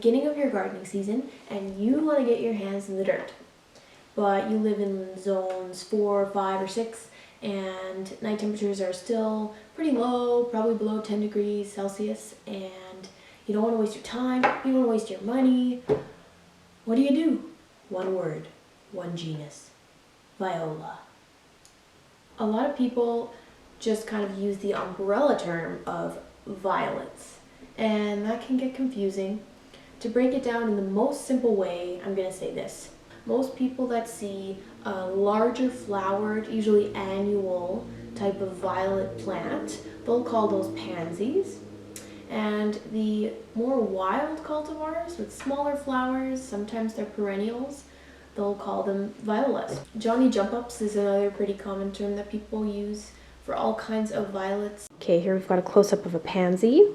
beginning of your gardening season and you want to get your hands in the dirt, but you live in zones 4, 5, or 6, and night temperatures are still pretty low, probably below 10 degrees Celsius, and you don't want to waste your time, you don't want to waste your money. What do? One word, one genus, viola. A lot of people just kind of use the umbrella term of violets, and that can get confusing. To break it down in the most simple way, I'm going to say this. Most people that see a larger flowered, usually annual type of violet plant, they'll call those pansies. And the more wild cultivars with smaller flowers, sometimes they're perennials, they'll call them violas. Johnny jump-ups is another pretty common term that people use for all kinds of violets. Okay, here we've got a close-up of a pansy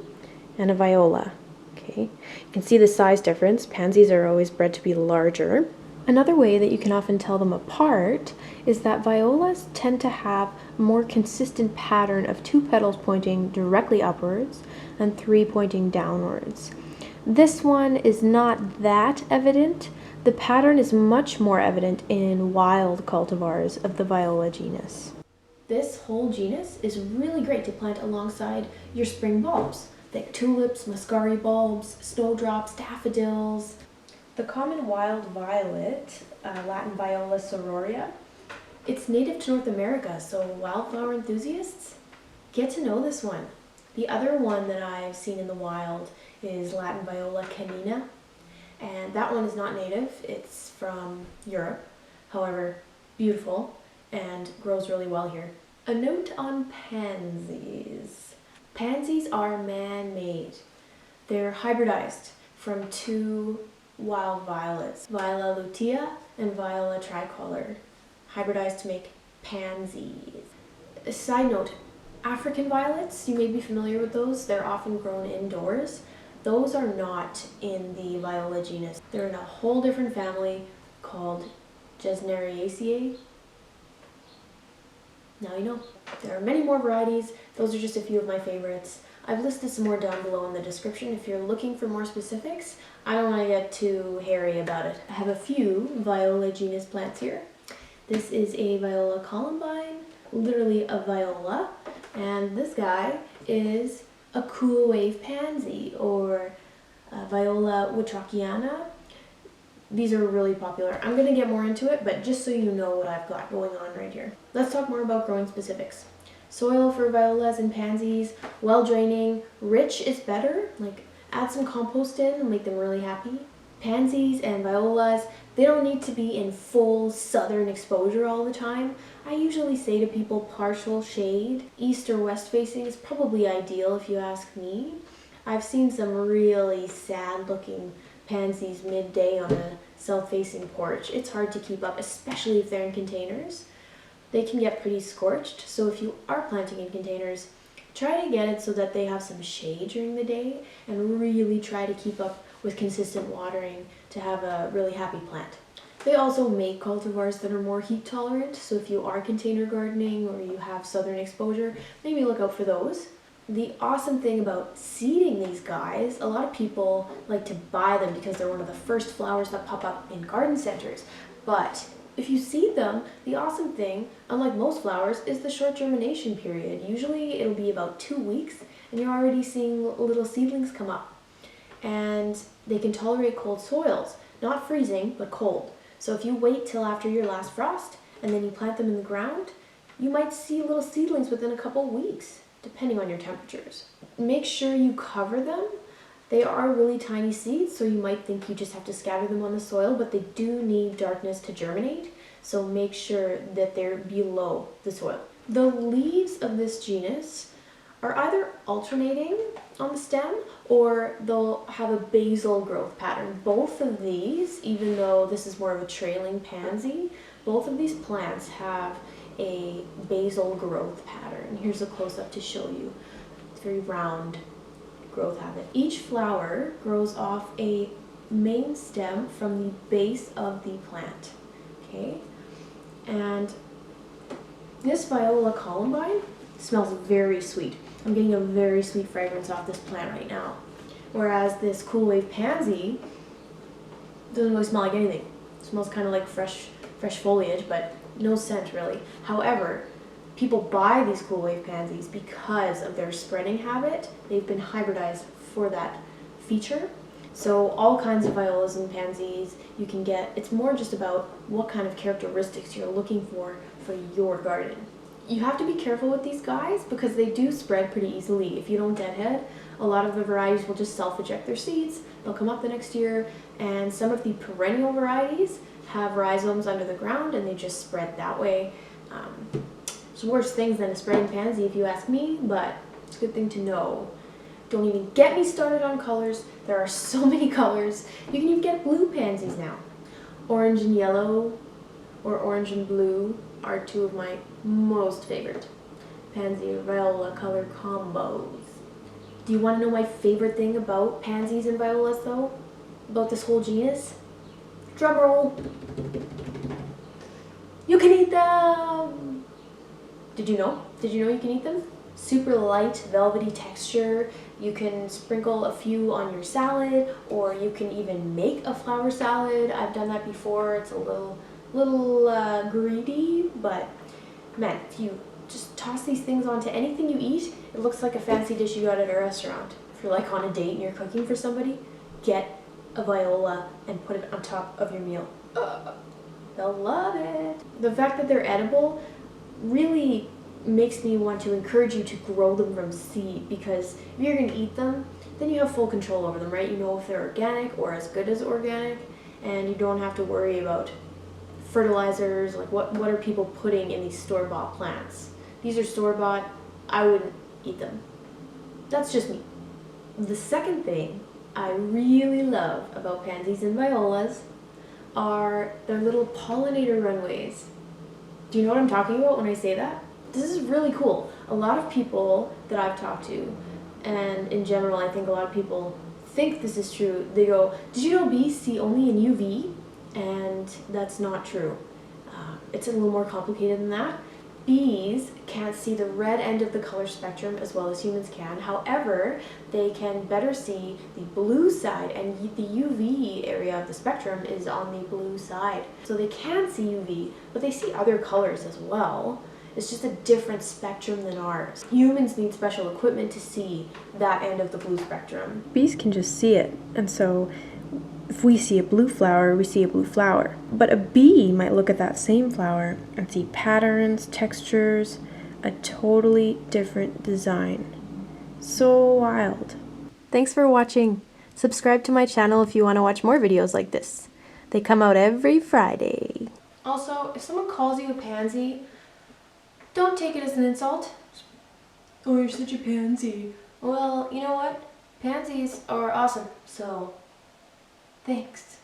and a viola. Okay, you can see the size difference. Pansies are always bred to be larger. Another way that you can often tell them apart is that violas tend to have a more consistent pattern of 2 petals pointing directly upwards and 3 pointing downwards. This one is not that evident. The pattern is much more evident in wild cultivars of the viola genus. This whole genus is really great to plant alongside your spring bulbs, like tulips, muscari bulbs, snowdrops, daffodils. The common wild violet, Latin Viola sororia, it's native to North America, so wildflower enthusiasts, get to know this one. The other one that I've seen in the wild is Latin Viola canina, and that one is not native, it's from Europe, however beautiful and grows really well here. A note on pansies. Pansies are man-made. They're hybridized from 2 wild violets, Viola lutea and Viola tricolor, hybridized to make pansies. A side note, African violets, you may be familiar with those, they're often grown indoors. Those are not in the viola genus. They're in a whole different family called Gesneriaceae. Now you know. There are many more varieties, those are just a few of my favorites. I've listed some more down below in the description if you're looking for more specifics. I don't want to get too hairy about it. I have a few viola genus plants here. This is a Viola columbine, literally a viola, and this guy is a cool wave pansy, or Viola witrachiana. These are really popular. I'm going to get more into it, but just so you know what I've got going on right here. Let's talk more about growing specifics. Soil for violas and pansies, well draining, rich is better, like add some compost in and make them really happy. Pansies and violas, they don't need to be in full southern exposure all the time. I usually say to people partial shade, east or west facing is probably ideal if you ask me. I've seen some really sad looking pansies midday on a south facing porch. It's hard to keep up, especially if they're in containers. They can get pretty scorched, so if you are planting in containers, try to get it so that they have some shade during the day, and really try to keep up with consistent watering to have a really happy plant. They also make cultivars that are more heat tolerant, so if you are container gardening or you have southern exposure, maybe look out for those. The awesome thing about seeding these guys, a lot of people like to buy them because they're one of the first flowers that pop up in garden centers, but if you seed them, the awesome thing, unlike most flowers, is the short germination period. Usually it'll be about 2 weeks and you're already seeing little seedlings come up. And they can tolerate cold soils, not freezing, but cold. So if you wait till after your last frost and then you plant them in the ground, you might see little seedlings within a couple weeks, depending on your temperatures. Make sure you cover them. They are really tiny seeds, so you might think you just have to scatter them on the soil, but they do need darkness to germinate, so make sure that they're below the soil. The leaves of this genus are either alternating on the stem or they'll have a basal growth pattern. Both of these, even though this is more of a trailing pansy, both of these plants have a basal growth pattern. Here's a close-up to show you. It's very round growth habit. Each flower grows off a main stem from the base of the plant. Okay, and this Viola columbine smells very sweet. I'm getting a very sweet fragrance off this plant right now. Whereas this cool wave pansy doesn't really smell like anything. It smells kind of like fresh foliage, but no scent really. However, people buy these cool wave pansies because of their spreading habit. They've been hybridized for that feature. So all kinds of violas and pansies you can get. It's more just about what kind of characteristics you're looking for your garden. You have to be careful with these guys because they do spread pretty easily. If you don't deadhead, a lot of the varieties will just self-eject their seeds. They'll come up the next year, and some of the perennial varieties have rhizomes under the ground and they just spread that way. There's worse things than a spreading pansy if you ask me, but it's a good thing to know. Don't even get me started on colors. There are so many colors. You can even get blue pansies now. Orange and yellow or orange and blue are two of my most favorite pansy or viola color combos. Do you want to know my favorite thing about pansies and violas though? About this whole genus? Drum roll. You can eat them! Did you know? Did you know you can eat them? Super light, velvety texture. You can sprinkle a few on your salad, or you can even make a flower salad. I've done that before. It's a little greedy, but man, if you just toss these things onto anything you eat, it looks like a fancy dish you got at a restaurant. If you're like on a date and you're cooking for somebody, get a viola and put it on top of your meal. They'll love it. The fact that they're edible really makes me want to encourage you to grow them from seed, because if you're going to eat them, then you have full control over them, right? You know if they're organic or as good as organic, and you don't have to worry about fertilizers, like what are people putting in these store-bought plants. These are store-bought. I wouldn't eat them. That's just me. The second thing I really love about pansies and violas are their little pollinator runways. Do you know what I'm talking about when I say that? This is really cool. A lot of people that I've talked to, and in general I think a lot of people think this is true, they go, did you know bees see only in UV? And that's not true. It's a little more complicated than that. Bees can't see the red end of the color spectrum as well as humans can. However, they can better see the blue side, and the UV area of the spectrum is on the blue side. So they can see UV, but they see other colors as well. It's just a different spectrum than ours. Humans need special equipment to see that end of the blue spectrum. Bees can just see it, and so if we see a blue flower, we see a blue flower. But a bee might look at that same flower and see patterns, textures, a totally different design. So wild. Thanks for watching. Subscribe to my channel if you want to watch more videos like this. They come out every Friday. Also, if someone calls you a pansy, don't take it as an insult. Oh, you're such a pansy. Well, you know what? Pansies are awesome, so thanks.